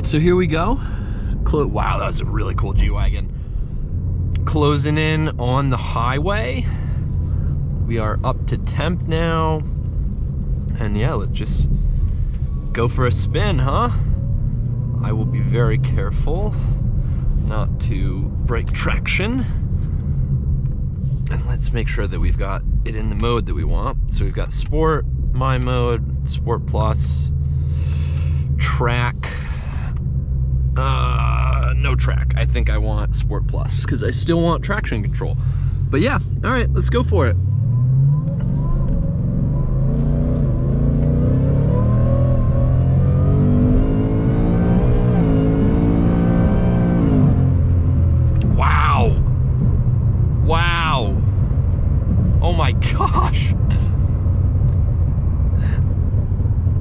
right, so here we go. Wow, that was a really cool G-Wagon. Closing in on the highway. We are up to temp now. And yeah, let's just go for a spin, huh? I will be very careful not to break traction. And let's make sure that we've got it in the mode that we want. So we've got Sport, My Mode, Sport Plus, Track. No track. I think I want Sport Plus because I still want traction control. But yeah, all right, let's go for it. Wow. Wow. Oh my gosh.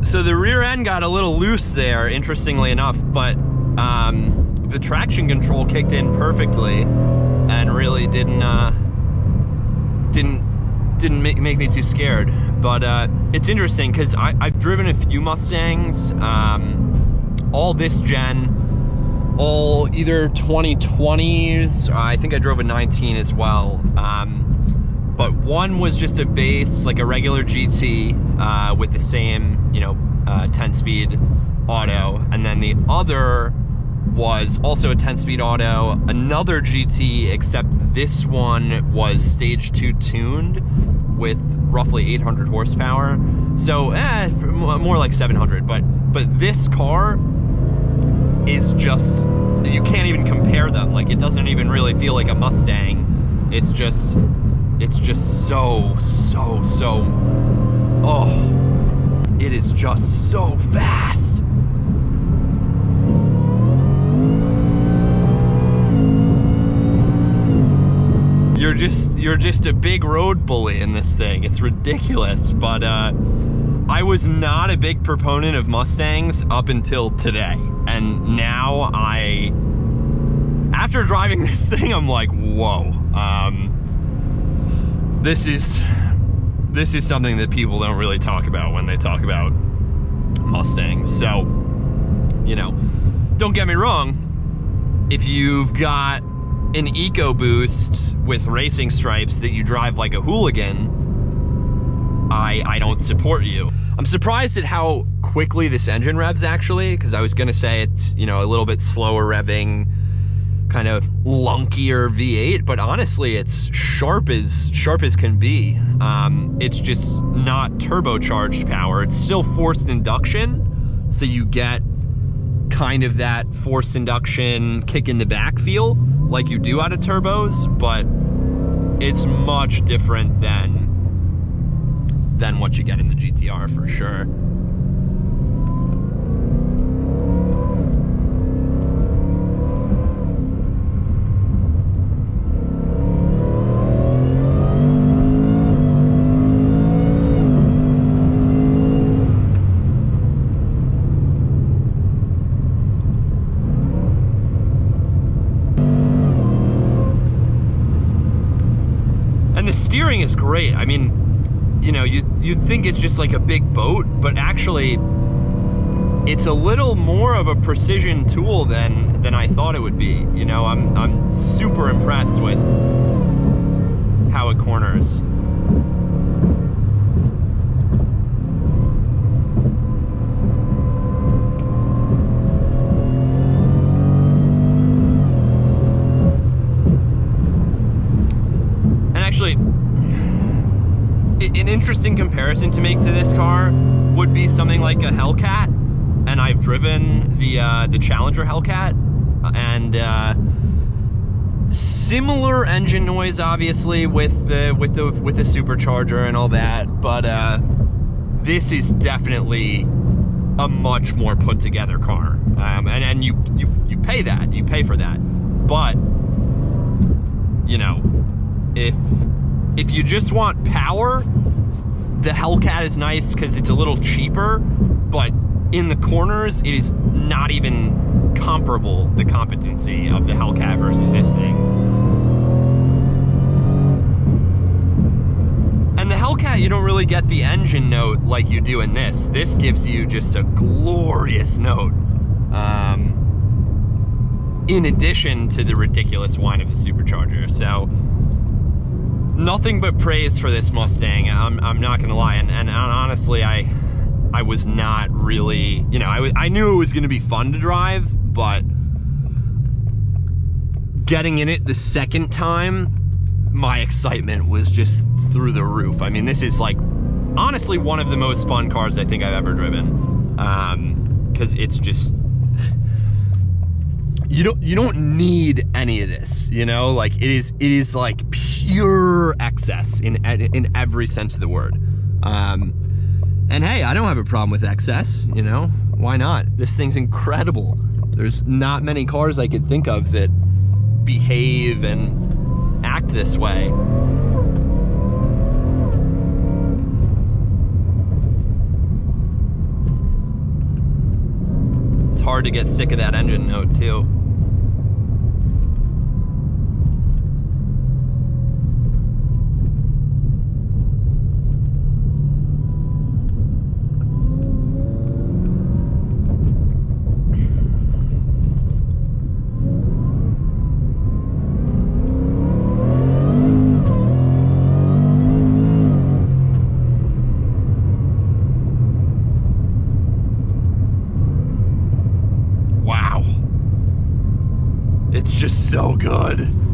So the rear end got a little loose there, interestingly enough, but the traction control kicked in perfectly and really didn't didn't make me too scared. But it's interesting because I've driven a few Mustangs, all this gen, all either 2020s. I think I drove a 19 as well. But one was just a base, like a regular GT with the same, 10-speed auto, and then the other was also a 10-speed auto, another GT, except this one was stage 2 tuned with roughly 800 horsepower. So more like 700, but this car is just, you can't even compare them. Like, it doesn't even really feel like a Mustang. It's just so, oh, it is just so fast. You're just a big road bully in this thing. It's ridiculous. But I was not a big proponent of Mustangs up until today, and now after driving this thing, I'm like, whoa. This is something that people don't really talk about when they talk about Mustangs. So, don't get me wrong, if you've got an EcoBoost with racing stripes that you drive like a hooligan, I don't support you. I'm surprised at how quickly this engine revs, actually, because I was gonna say it's, a little bit slower revving, kind of lunkier V8, but honestly, it's sharp as can be. It's just not turbocharged power. It's still forced induction, so you get kind of that forced induction kick in the back feel like you do out of turbos, but it's much different than what you get in the GTR for sure. And the steering is great. I mean, you'd think it's just like a big boat, but actually it's a little more of a precision tool than I thought it would be. I'm super impressed with how it corners. Actually, an interesting comparison to make to this car would be something like a Hellcat, and I've driven the Challenger Hellcat, and similar engine noise, obviously, with the supercharger and all that, but this is definitely a much more put together car, and you pay that, you pay for that, but if you just want power, the Hellcat is nice because it's a little cheaper, but in the corners, it is not even comparable, the competency of the Hellcat versus this thing. And the Hellcat, you don't really get the engine note like you do in this. This gives you just a glorious note. In addition to the ridiculous whine of the supercharger. So, nothing but praise for this Mustang. I'm not gonna lie, and honestly, I was not really, I knew it was gonna be fun to drive, but getting in it the second time, my excitement was just through the roof. I mean, this is like, honestly, one of the most fun cars I think I've ever driven, because it's just, you don't need any of this, like it is like pure excess in every sense of the word. And hey, I don't have a problem with excess, why not? This thing's incredible. There's not many cars I could think of that behave and act this way. It's hard to get sick of that engine note too. It's just so good.